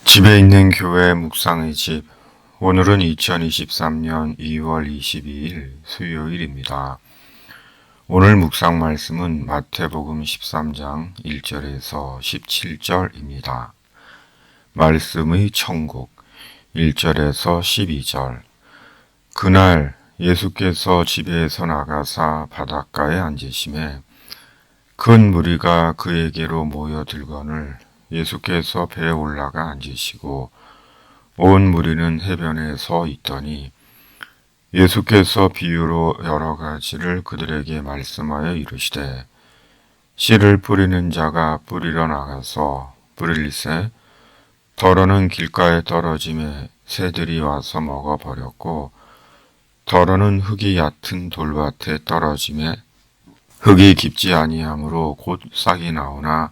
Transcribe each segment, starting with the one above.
집에 있는 교회 묵상의 집. 오늘은 2023년 2월 22일 수요일입니다. 오늘 묵상 말씀은 마태복음 13장 1절에서 17절입니다. 말씀의 천국 1절에서 12절. 그날 예수께서 집에서 나가사 바닷가에 앉으심에 큰 무리가 그에게로 모여들거늘 예수께서 배에 올라가 앉으시고 온 무리는 해변에 서 있더니 예수께서 비유로 여러 가지를 그들에게 말씀하여 이르시되 씨를 뿌리는 자가 뿌리러 나가서 뿌릴새 더러는 길가에 떨어짐에 새들이 와서 먹어버렸고 더러는 흙이 얕은 돌밭에 떨어짐에 흙이 깊지 아니하므로 곧 싹이 나오나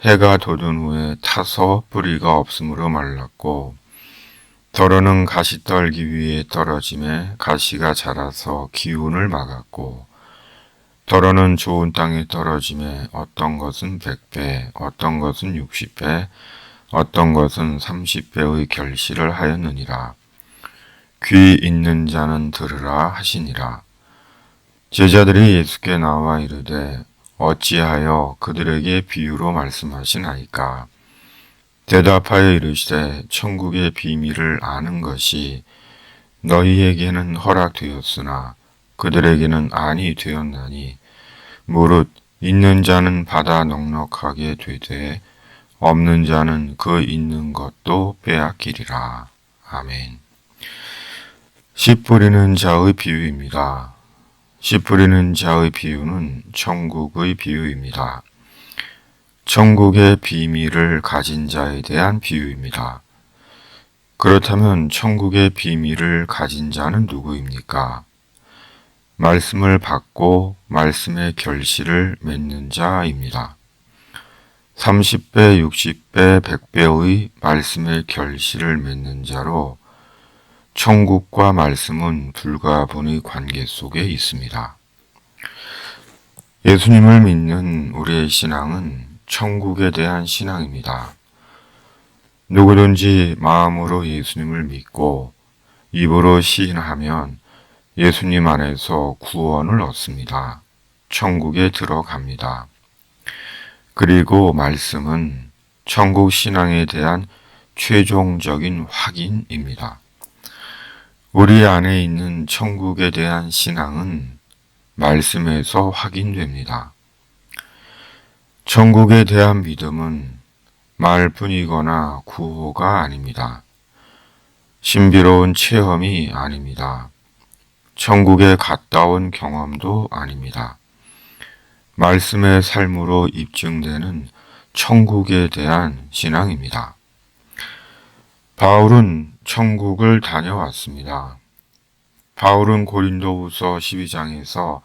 해가 돋은 후에 타서 뿌리가 없으므로 말랐고 더러는 가시떨기 위에 떨어짐에 가시가 자라서 기운을 막았고 더러는 좋은 땅에 떨어짐에 어떤 것은 100배, 어떤 것은 60배, 어떤 것은 30배의 결실을 하였느니라. 귀 있는 자는 들으라 하시니라. 제자들이 예수께 나와 이르되 어찌하여 그들에게 비유로 말씀하시나이까? 대답하여 이르시되 천국의 비밀을 아는 것이 너희에게는 허락되었으나 그들에게는 아니 되었나니 무릇 있는 자는 받아 넉넉하게 되되 없는 자는 그 있는 것도 빼앗기리라. 아멘. 씨 뿌리는 자의 비유입니다. 씨 뿌리는 자의 비유는 천국의 비유입니다. 천국의 비밀을 가진 자에 대한 비유입니다. 그렇다면 천국의 비밀을 가진 자는 누구입니까? 말씀을 받고 말씀의 결실을 맺는 자입니다. 30배, 60배, 100배의 말씀의 결실을 맺는 자로 천국과 말씀은 불가분의 관계 속에 있습니다. 예수님을 믿는 우리의 신앙은 천국에 대한 신앙입니다. 누구든지 마음으로 예수님을 믿고 입으로 시인하면 예수님 안에서 구원을 얻습니다. 천국에 들어갑니다. 그리고 말씀은 천국 신앙에 대한 최종적인 확인입니다. 우리 안에 있는 천국에 대한 신앙은 말씀에서 확인됩니다. 천국에 대한 믿음은 말뿐이거나 구호가 아닙니다. 신비로운 체험이 아닙니다. 천국에 갔다 온 경험도 아닙니다. 말씀의 삶으로 입증되는 천국에 대한 신앙입니다. 바울은 천국을 다녀왔습니다. 바울은 고린도후서 12장에서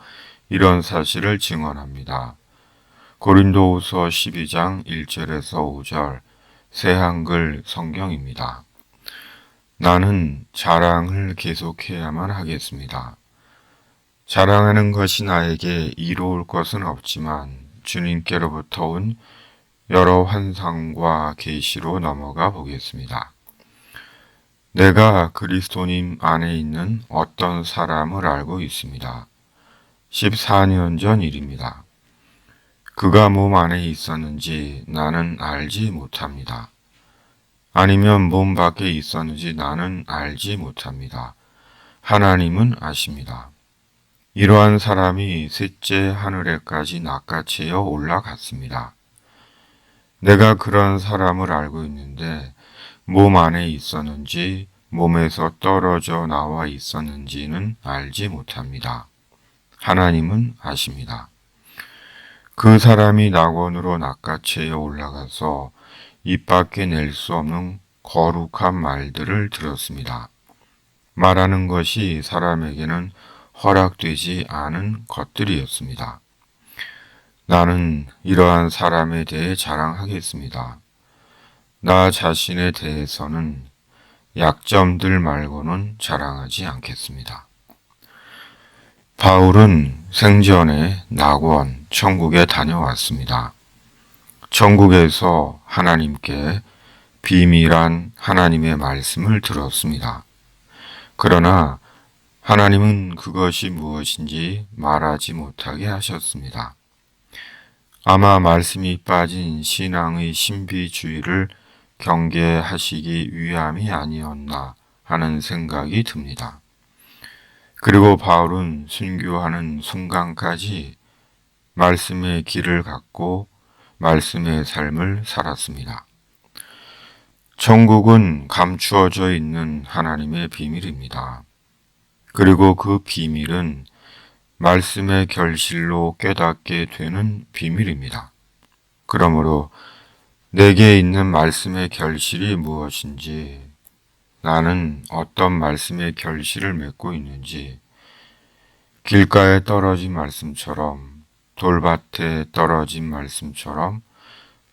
이런 사실을 증언합니다. 고린도후서 12장 1절에서 5절 새 한글 성경입니다. 나는 자랑을 계속해야만 하겠습니다. 자랑하는 것이 나에게 이로울 것은 없지만 주님께로부터 온 여러 환상과 계시로 넘어가 보겠습니다. 내가 그리스도님 안에 있는 어떤 사람을 알고 있습니다. 14년 전 일입니다. 그가 몸 안에 있었는지 나는 알지 못합니다. 아니면 몸 밖에 있었는지 나는 알지 못합니다. 하나님은 아십니다. 이러한 사람이 셋째 하늘에까지 낚아채어 올라갔습니다. 내가 그런 사람을 알고 있는데 몸 안에 있었는지 몸에서 떨어져 나와 있었는지는 알지 못합니다. 하나님은 아십니다. 그 사람이 낙원으로 낚아채어 올라가서 입 밖에 낼 수 없는 거룩한 말들을 들었습니다. 말하는 것이 사람에게는 허락되지 않은 것들이었습니다. 나는 이러한 사람에 대해 자랑하겠습니다. 나 자신에 대해서는 약점들 말고는 자랑하지 않겠습니다. 바울은 생전에 낙원, 천국에 다녀왔습니다. 천국에서 하나님께 비밀한 하나님의 말씀을 들었습니다. 그러나 하나님은 그것이 무엇인지 말하지 못하게 하셨습니다. 아마 말씀이 빠진 신앙의 신비주의를 경계하시기 위함이 아니었나 하는 생각이 듭니다. 그리고 바울은 순교하는 순간까지 말씀의 길을 갖고 말씀의 삶을 살았습니다. 천국은 감추어져 있는 하나님의 비밀입니다. 그리고 그 비밀은 말씀의 결실로 깨닫게 되는 비밀입니다. 그러므로 내게 있는 말씀의 결실이 무엇인지, 나는 어떤 말씀의 결실을 맺고 있는지, 길가에 떨어진 말씀처럼, 돌밭에 떨어진 말씀처럼,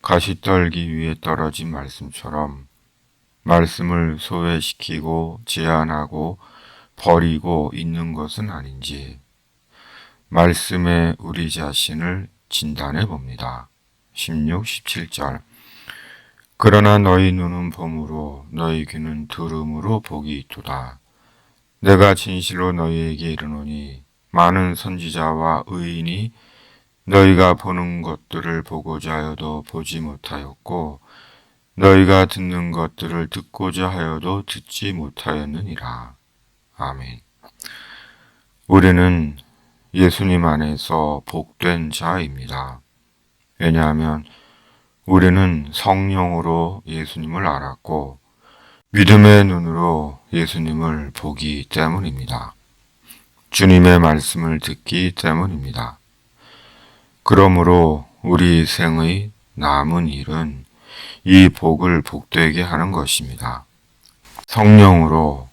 가시떨기 위에 떨어진 말씀처럼 말씀을 소외시키고 제한하고 버리고 있는 것은 아닌지 말씀에 우리 자신을 진단해 봅니다. 16, 17절 그러나 너희 눈은 봄으로 너희 귀는 들음으로 복이 있도다. 내가 진실로 너희에게 이르노니 많은 선지자와 의인이 너희가 보는 것들을 보고자 하여도 보지 못하였고 너희가 듣는 것들을 듣고자 하여도 듣지 못하였느니라. 아멘. 우리는 예수님 안에서 복된 자입니다. 왜냐하면 우리는 성령으로 예수님을 알았고 믿음의 눈으로 예수님을 보기 때문입니다. 주님의 말씀을 듣기 때문입니다. 그러므로 우리 생의 남은 일은 이 복을 복되게 하는 것입니다. 성령으로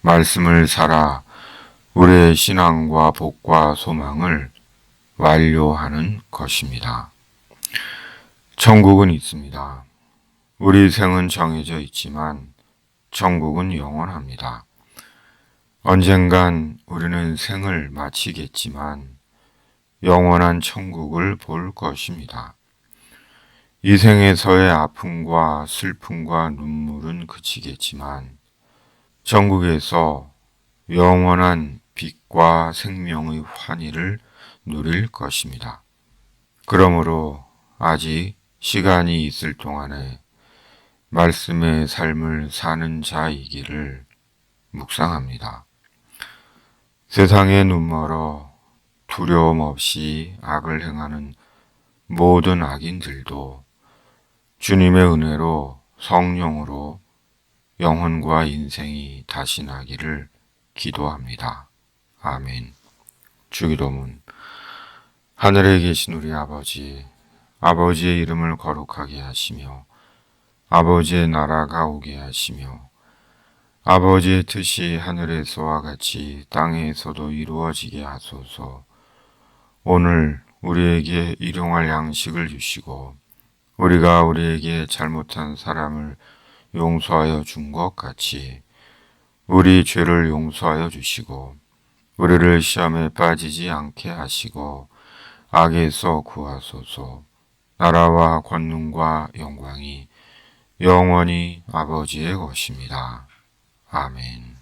말씀을 살아 우리의 신앙과 복과 소망을 완료하는 것입니다. 천국은 있습니다. 우리 생은 정해져 있지만 천국은 영원합니다. 언젠간 우리는 생을 마치겠지만 영원한 천국을 볼 것입니다. 이 생에서의 아픔과 슬픔과 눈물은 그치겠지만 천국에서 영원한 빛과 생명의 환희를 누릴 것입니다. 그러므로 아직 시간이 있을 동안에 말씀의 삶을 사는 자이기를 묵상합니다. 세상에 눈멀어 두려움 없이 악을 행하는 모든 악인들도 주님의 은혜로 성령으로 영혼과 인생이 다시 나기를 기도합니다. 아멘. 주기도문. 하늘에 계신 우리 아버지, 아버지의 이름을 거룩하게 하시며 아버지의 나라가 오게 하시며 아버지의 뜻이 하늘에서와 같이 땅에서도 이루어지게 하소서. 오늘 우리에게 일용할 양식을 주시고 우리가 우리에게 잘못한 사람을 용서하여 준 것 같이 우리 죄를 용서하여 주시고 우리를 시험에 빠지지 않게 하시고 악에서 구하소서. 나라와 권능과 영광이 영원히 아버지의 것입니다. 아멘.